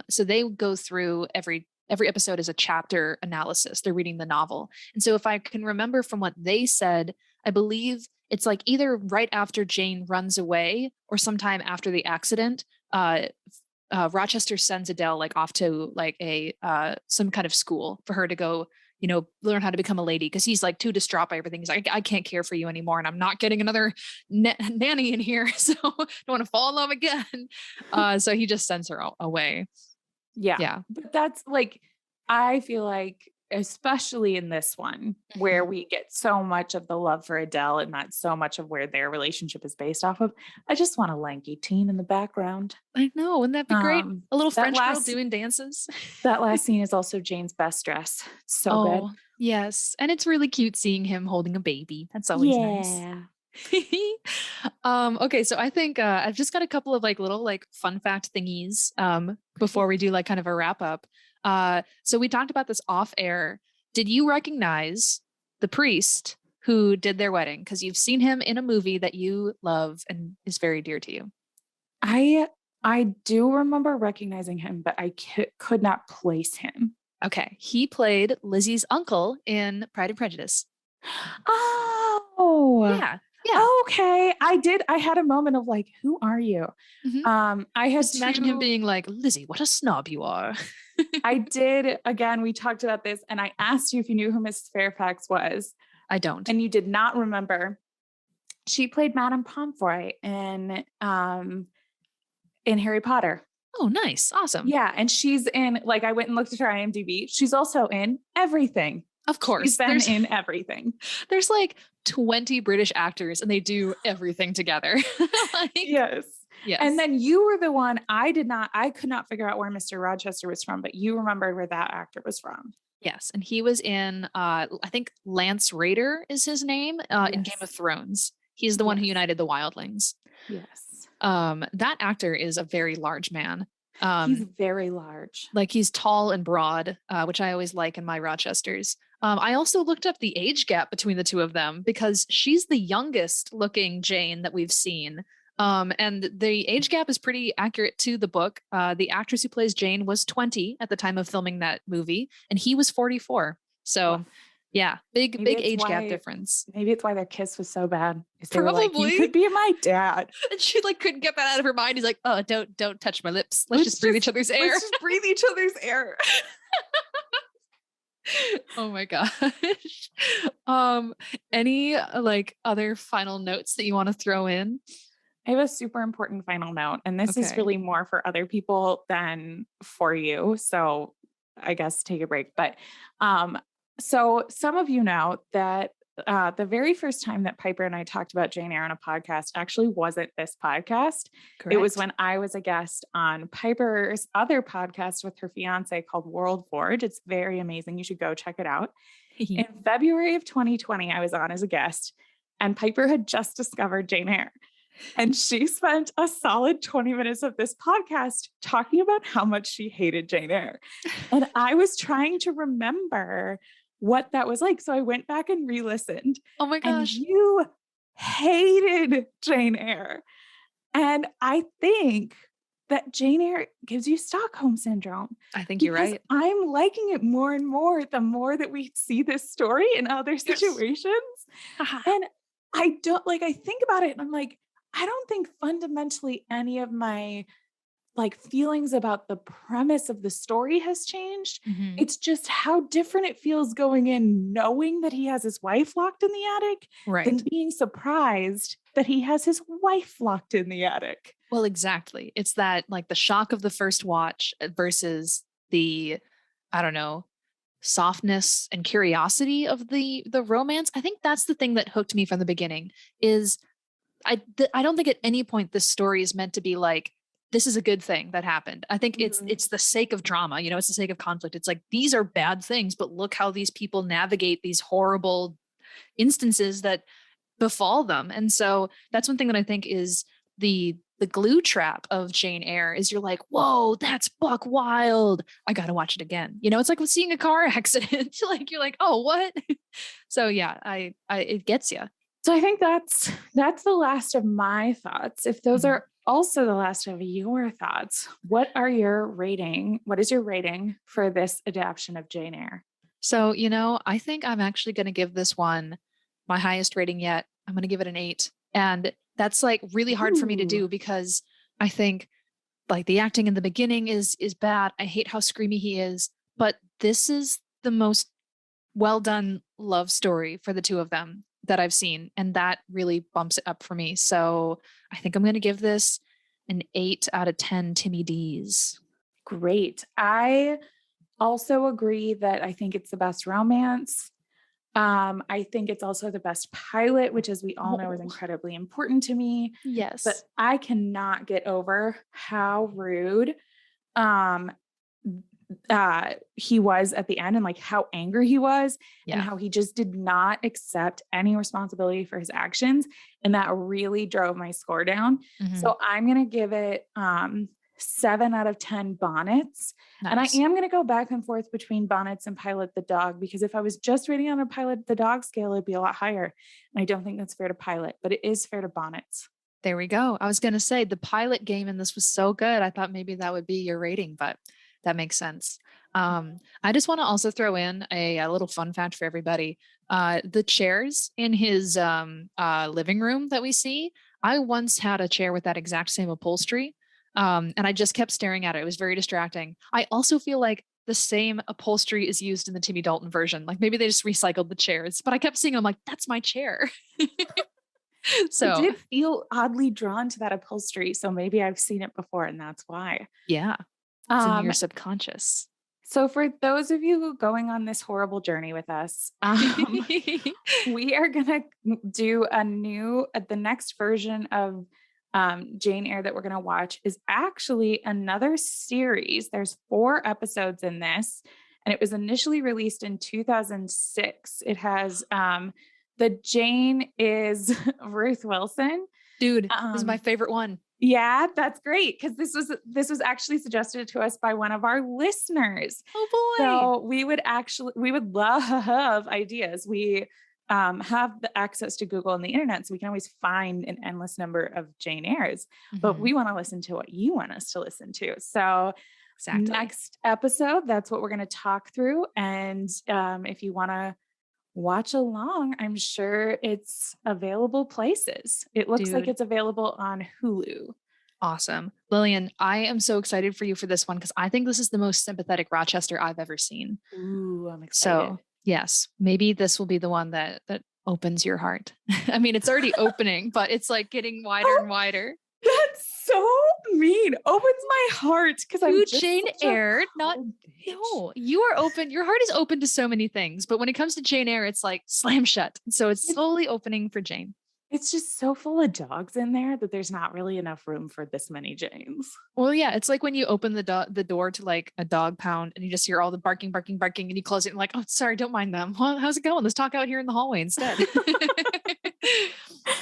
B: So they go through every episode is a chapter analysis. They're reading the novel. And so if I can remember from what they said, I believe it's like either right after Jane runs away or sometime after the accident, Rochester sends Adele like off to like some kind of school for her to go, learn how to become a lady. Cause he's like too distraught by everything. He's like, I can't care for you anymore. And I'm not getting another nanny in here. So I don't want to fall in love again. So he just sends her away.
A: Yeah. But that's like, I feel like, especially in this one where we get so much of the love for Adele and that's so much of where their relationship is based off of. I just want a lanky teen in the background.
B: I know. Wouldn't that be great? A little French girl doing dances.
A: That last scene is also Jane's best dress. So good.
B: Yes. And it's really cute seeing him holding a baby. That's always nice. Okay, so I think I've just got a couple of like little like fun fact thingies before we do like kind of a wrap up. So we talked about this off air. Did you recognize the priest who did their wedding? Because you've seen him in a movie that you love and is very dear to you.
A: I do remember recognizing him, but I could not place him.
B: Okay, he played Lizzie's uncle in Pride and Prejudice.
A: Oh,
B: yeah.
A: Okay. I had a moment of like, who are you? I had
B: just imagine him being like, Lizzie, what a snob you are.
A: I did. Again, we talked about this and I asked you if you knew who Mrs. Fairfax was.
B: I don't.
A: And you did not remember. She played Madame Pomfrey in Harry Potter.
B: Oh, nice. Awesome.
A: Yeah. And she's in, like, I went and looked at her IMDb. She's also in everything.
B: Of course.
A: She's been in everything.
B: There's like 20 British actors and they do everything together.
A: Yes. And then you were the one I could not figure out where Mr. Rochester was from, but you remembered where that actor was from.
B: Yes. And he was in, I think Lance Raider is his name in Game of Thrones. He's the one who united the wildlings.
A: Yes.
B: That actor is a very large man.
A: He's very large.
B: Like he's tall and broad, which I always like in my Rochesters. I also looked up the age gap between the two of them because she's the youngest looking Jane that we've seen. And the age gap is pretty accurate to the book. The actress who plays Jane was 20 at the time of filming that movie, and he was 44. So yeah, big age gap difference.
A: Maybe it's why their kiss was so bad.
B: Probably.
A: Like, you could be my dad.
B: And she like couldn't get that out of her mind. He's like, oh, don't touch my lips. Let's just breathe each other's air.
A: Let's just breathe each other's air.
B: Oh my gosh. Any like other final notes that you want to throw in?
A: I have a super important final note, and this is
B: Okay.
A: really more for other people than for you. So I guess take a break. But um, so some of you know that the very first time that Piper and I talked about Jane Eyre on a podcast actually wasn't this podcast. It was
B: Correct.
A: when I was a guest on Piper's other podcast with her fiance called World Forge. It's very amazing. You should go check it out. In February of 2020, I was on as a guest, and Piper had just discovered Jane Eyre. And she spent a solid 20 minutes of this podcast talking about how much she hated Jane Eyre. And I was trying to remember what that was like. So I went back and re-listened.
B: Oh my
A: And
B: gosh.
A: you hated Jane Eyre. And I think that Jane Eyre gives you Stockholm syndrome,
B: I think you're
A: because
B: right.
A: I'm liking it more and more the more that we see this story in other
B: Yes.
A: situations. And I think about it and I'm like, I don't think fundamentally any of my like feelings about the premise of the story has changed.
B: Mhm.
A: It's just how different it feels going in knowing that he has his wife locked in the attic than
B: Right.
A: being surprised that he has his wife locked in the attic.
B: Well, exactly. It's that like the shock of the first watch versus the, I don't know, softness and curiosity of the romance. I think that's the thing that hooked me from the beginning is I don't think at any point this story is meant to be like this is a good thing that happened. I think
A: Mhm.
B: it's the sake of drama, you know, it's the sake of conflict. It's like these are bad things, but look how these people navigate these horrible instances that befall them. And so that's one thing that I think is the glue trap of Jane Eyre is you're like, whoa, that's buck wild. I gotta watch it again. You know, it's like with seeing a car accident. Like you're like, oh, what? So yeah, I it gets you.
A: So I think that's the last of my thoughts. If those
B: Mhm.
A: are also the last of your thoughts, what are your rating? What is your rating for this adaptation of Jane Eyre?
B: So, you know, I think I'm actually going to give this one my highest rating yet. I'm going to give it an 8. And that's like really hard for me to
A: Ooh,
B: do because I think like the acting in the beginning is bad. I hate how screamy he is, but this is the most well done love story for the two of them that I've seen and that really bumps it up for me. So, I think I'm going to give this an 8 out of 10 Timmy D's.
A: great. I also agree that I think it's the best romance. I think it's also the best pilot, which, as we all know, is
B: Oh,
A: incredibly important to me. But
B: yes.
A: I cannot get over how rude um, he was at the end and like how angry he was and
B: Yeah.
A: how he just did not accept any responsibility for his actions. And that really drove my score down.
B: Mhm.
A: So I'm going to give it 7 out of 10 bonnets. And I
B: Nice.
A: am going to go back and forth between bonnets and Pilot the dog, because if I was just rating on a Pilot the dog scale, it'd be a lot higher. And I don't think that's fair to Pilot, but it is fair to bonnets.
B: There we go. I was going to say the pilot game in this was so good. I thought maybe that would be your rating, but that makes sense. I just want to also throw in a little fun fact for everybody. The chairs in his living room that we see, I once had a chair with that exact same upholstery. And I just kept staring at it. It was very distracting. I also feel like the same upholstery is used in the Timmy Dalton version. Like maybe they just recycled the chairs, but I kept seeing them like, that's my chair.
A: I
B: So
A: did feel oddly drawn to that upholstery, so maybe I've seen it before and that's why.
B: yeah. It's in
A: Um,
B: your subconscious.
A: so for those of you who going on this horrible journey with us, we are gonna do the next version of Jane Eyre that we're gonna watch is actually another series. There's 4 episodes in this, and it was initially released in 2006. It has the Jane is Ruth Wilson.
B: Dude, this is my
A: Um,
B: favorite one.
A: yeah, that's great because this was actually suggested to us by one of our listeners.
B: Oh boy.
A: So we would love ideas. We have the access to Google and the internet, so we can always find an endless number of Jane Eyres. But
B: Mhm.
A: we want to listen to what you want us to listen to. So
B: Exactly.
A: next episode, that's what we're going to talk through. And if you want to watch along, I'm sure it's available places. It looks like
B: Dude,
A: it's available on Hulu.
B: awesome. Lillian, I am so excited for you for this one because I think this is the most sympathetic Rochester I've ever seen.
A: Ooh, I'm
B: So
A: excited.
B: yes, maybe this will be the one that opens your heart. I mean, it's already opening, but it's like getting wider and wider.
A: That's so mean. Opens my heart because I'm just
B: Jane Eyre. No, you are open. Your heart is open to so many things, but when it comes to Jane Eyre, it's like slam shut. So it's slowly opening for Jane.
A: It's just so full of dogs in there that there's not really enough room for this many Janes.
B: Well, yeah, it's like when you open the door to like a dog pound and you just hear all the barking, barking, barking, and you close it and like, oh, sorry, don't mind them. Well, how's it going? Let's talk out here in the hallway instead.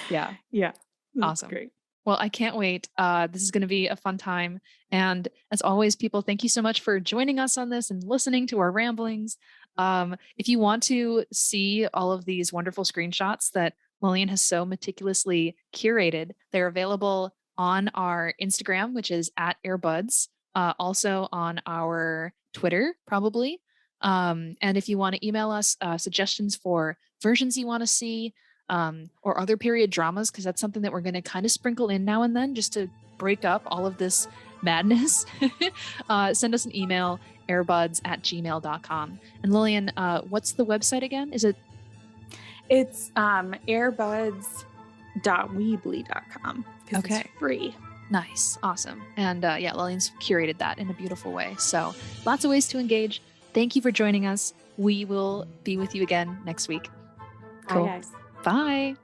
B: Yeah.
A: Yeah.
B: Awesome.
A: Great.
B: Well, I can't wait. This is going to be a fun time. And as always, people, thank you so much for joining us on this and listening to our ramblings. If you want to see all of these wonderful screenshots that Lillian has so meticulously curated, they're available on our Instagram, which is @airbuds, also on our Twitter, probably. And if you want to email us suggestions for versions you want to see, or other period dramas, because that's something that we're going to kind of sprinkle in now and then just to break up all of this madness, send us an email, airbuds@gmail.com. And Lillian, what's the website again?
A: It's airbuds.weebly.com because it's free.
B: Nice. Awesome. And yeah, Lillian's curated that in a beautiful way. So lots of ways to engage. Thank you for joining us. We will be with you again next week.
A: Cool. Bye, guys.
B: Bye.